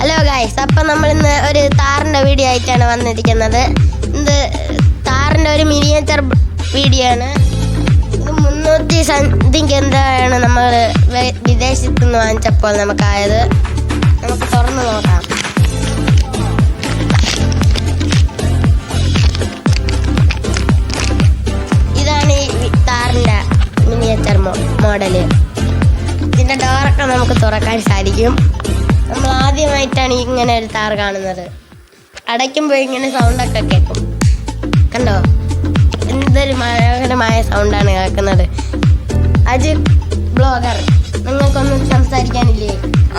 Hello guys, അപ്പം നമ്മൾ ഇന്ന് ഒരു താറിൻ്റെ വീഡിയോ ആയിട്ടാണ് വന്നിരിക്കുന്നത്. ഇത് താറിൻ്റെ ഒരു മിനിയേച്ചർ വീഡിയോ ആണ്. ഇത് 300 സംതിങ് എന്താണ് നമ്മൾ വിദേശത്ത് നിന്ന് വാങ്ങിച്ചപ്പോൾ നമുക്കായത്. നമുക്ക് തുറന്ന് നോക്കാം. ഇതാണ് ഈ താറിൻ്റെ മിനിയേച്ചർ മോഡല്. ഇതിൻ്റെ ഡോറൊക്കെ നമുക്ക് തുറക്കാൻ സാധിക്കും. നമ്മൾ ആദ്യമായിട്ടാണ് ഇങ്ങനെ ഒരു താർ കാണുന്നത്. അടയ്ക്കുമ്പോൾ ഇങ്ങനെ സൗണ്ടൊക്കെ കേൾക്കും. കണ്ടോ, എന്തൊരു മനോഹരമായ സൗണ്ടാണ് കേൾക്കുന്നത്. അജിത് ബ്ലോഗർ, നിങ്ങൾക്കൊന്നും സംസാരിക്കാനില്ലേ?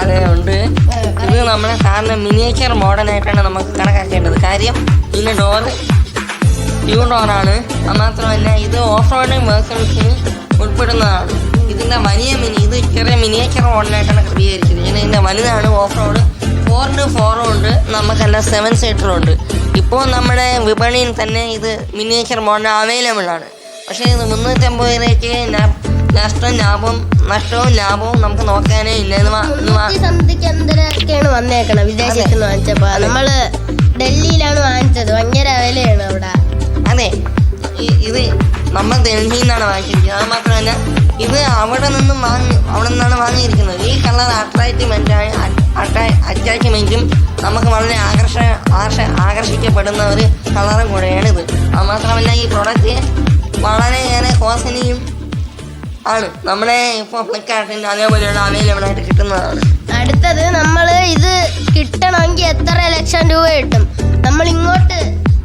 അതെ ഉണ്ട്. ഇത് നമ്മളെ സാറിന് മിനിയേച്ചർ മോഡലായിട്ടാണ് നമുക്ക് കണക്കാക്കേണ്ടത്. കാര്യം ഇതിൻ്റെ ഡോറ് ട്യൂൺ ഡോറാണ്. അത് മാത്രമല്ല ഇത് ഓഫ് റോഡിങ് വേർഷൻസിന് ഉൾപ്പെടുന്നതാണ്. ഇതിൻ്റെ വലിയ ഇത് ചെറിയ മിനിയേച്ചർ മോഡലായിട്ടാണ് ക്രമീകരിച്ചിരിക്കുന്നത്. ഇതിൻ്റെ വലുതാണ് ഓഫ് റോഡ്. 4x4 ഉണ്ട്, നമുക്കല്ല 7 സീറ്ററും ഉണ്ട്. ഇപ്പോൾ നമ്മുടെ വിപണിയിൽ തന്നെ ഇത് മിനിയേച്ചർ മോഡൽ അവൈലബിൾ ആണ്. പക്ഷേ ഇത് 350 രൂപയ്ക്ക് നഷ്ടവും ലാഭവും നമുക്ക് നോക്കാനേ ഇല്ല. എന്തൊക്കെയാണ് വന്നേക്കണം വിദേശത്ത് നിന്ന് വാങ്ങിച്ചപ്പോൾ. നമ്മള് ഡൽഹിയിലാണ് വാങ്ങിച്ചത്. ഭയങ്കര വിലയാണ് അവിടെ. അതെ, ഇത് നമ്മൾ ഡൽഹിയിൽ നിന്നാണ് വാങ്ങിച്ചിരിക്കുന്നത്. അത് മാത്രമല്ല ഇത് അവിടെ നിന്നാണ് വാങ്ങിയിരിക്കുന്നത്. ഈ കളർ അറ്റാച്ച്മെൻറ്റും നമുക്ക് വളരെ ആകർഷിക്കപ്പെടുന്ന ഒരു കളറും കൂടെയാണിത്. അത് മാത്രമല്ല ഈ പ്രൊഡക്റ്റ് വളരെയേറെ കോസ്റ്റ്ലിയും ആണ്. നമ്മളെ ഇപ്പോൾ ഫ്ലിപ്കാർട്ടിൽ അതേപോലെയുള്ള അവൈലബിൾ ആയിട്ട് കിട്ടുന്നതാണ്. അടുത്തത് നമ്മൾ ഇത് കിട്ടണമെങ്കിൽ എത്ര ലക്ഷം രൂപ കിട്ടും? നമ്മൾ ഇങ്ങോട്ട്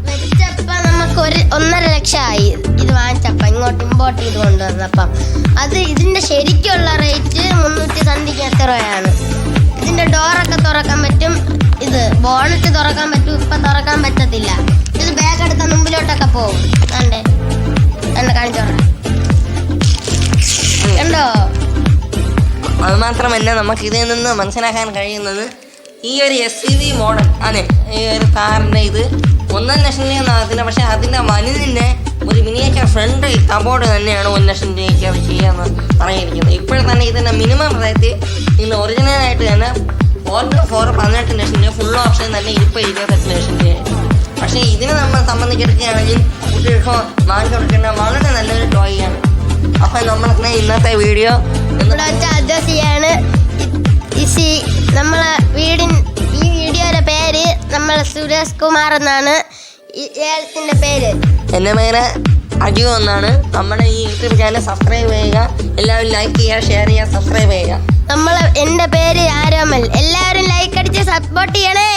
വെച്ചപ്പോൾ നമുക്ക് 1.5 ലക്ഷമായി. ഇത് വാങ്ങിച്ചപ്പം ഇങ്ങോട്ട് ഇമ്പോർട്ട് ചെയ്ത് കൊണ്ടുവന്നപ്പം ഇതിൻ്റെ ശരിക്കുള്ള റേറ്റ് 300 സംതിങ് എത്രയാണ്. ഇതിൻ്റെ ഡോറൊക്കെ തുറക്കാൻ പറ്റും. ഇത് ബോണറ്റ് തുറക്കാൻ പറ്റും. ഇപ്പം തുറക്കാൻ പറ്റത്തില്ല. ഇത് ബാഗ് എടുത്ത മുമ്പിലോട്ടൊക്കെ പോകും. കണ്ടേ, കാണിച്ചോറ കണ്ടോ. അത് മാത്രമല്ല നമുക്ക് ഇതിൽ നിന്ന് മനസ്സിലാക്കാൻ കഴിയുന്നത് ഈ ഒരു SUV മോഡൽ ആണ്. ഈ ഒരു കാറിൻ്റെ ഇത് 1.5 ലക്ഷം രൂപ ആകത്തില്ല. പക്ഷേ അതിൻ്റെ വലുതിൻ്റെ ഒരു മിനിയേച്ചർ ഫ്രണ്ട് കബോർഡ് തന്നെയാണ് 1 ലക്ഷം രൂപയ്ക്ക് അത് ചെയ്യാമെന്ന് പറഞ്ഞിരിക്കുന്നത്. ഇപ്പോൾ തന്നെ ഇതിൻ്റെ മിനിമം റേറ്റ് ഇതിൻ്റെ ഒറിജിനലായിട്ട് തന്നെ 4x4 18 ലക്ഷം രൂപ, ഫുൾ ഓപ്ഷൻ തന്നെ ഇപ്പോൾ 28 ലക്ഷം രൂപ. പക്ഷേ ഇതിനെ നമ്മൾ സംബന്ധിച്ചെടുക്കുകയാണെങ്കിൽ കുട്ടികൾക്ക് വാങ്ങി കൊടുക്കേണ്ട വളരെ നല്ലൊരു ടോയാണ്. അപ്പം നമ്മൾക്ക് ഇന്നത്തെ വീഡിയോ അഡ്ജസ്റ്റ് ചെയ്യാണ്. നമ്മളെ ഈ വീഡിയോയുടെ പേര് നമ്മൾ സുരേഷ് കുമാർ എന്നാണ് ഇയാളത്തിൻ്റെ പേര്. എൻ്റെ പേര് അജു എന്നാണ്. നമ്മുടെ ഈ യൂട്യൂബ് ചാനൽ സബ്സ്ക്രൈബ് ചെയ്യുക. എല്ലാവരും ലൈക്ക് ചെയ്യുക, ഷെയർ ചെയ്യുക, സബ്സ്ക്രൈബ് ചെയ്യുക. എൻ്റെ പേര് ആരോമൽ. എല്ലാവരും ലൈക്ക് അടിച്ച് സപ്പോർട്ട് ചെയ്യണേ.